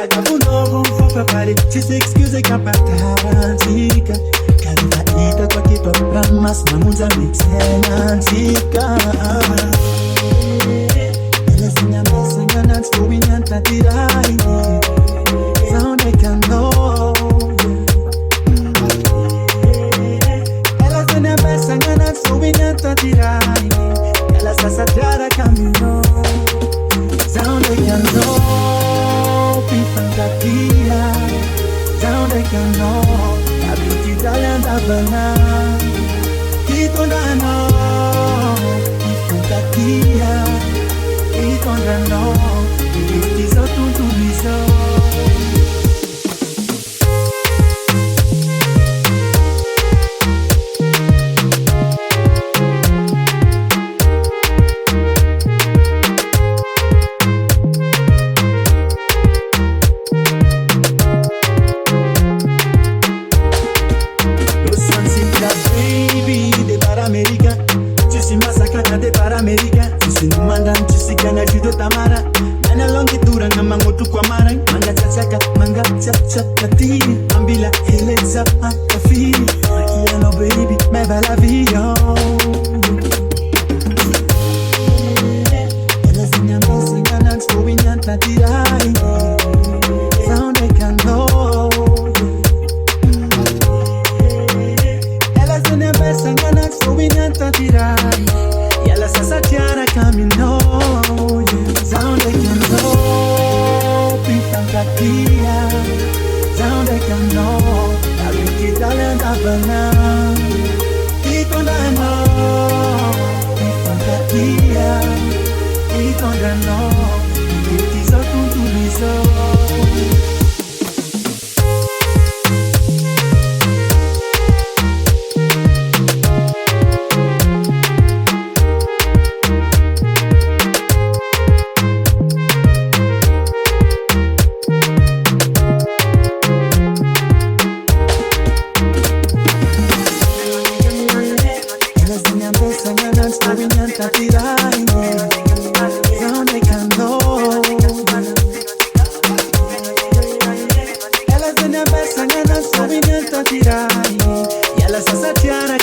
Vagabundo for papari, ci si excuse che appartava antica. Calita ita qua che toppa, mas mamuza mixena antica. Ela singa mesenga nans kubinyanta tirai. Sound I can know. Ela singa mesenga nans kubinyanta tirai. Ela sasa tiara camino. Sound I can know. Pifantatia. Sound I can know. Abiti talenta bana. Kitondano. Pifantatia. Kitondano. Ibizo tuntubizo. Ambila heleza akafiri Makiano baby meva la vio Ela zinga mesinga nans kubinyanta tirai Sound I can know Ela zinga mesinga nans kubinyanta tirai Yala sasa tiara camino Sound I can know Pifantatia Sound I can know, I really talent abana. Kitondano, Pifantatia. Kitondano, Ibizo tuntubizo. Yala sasa tiara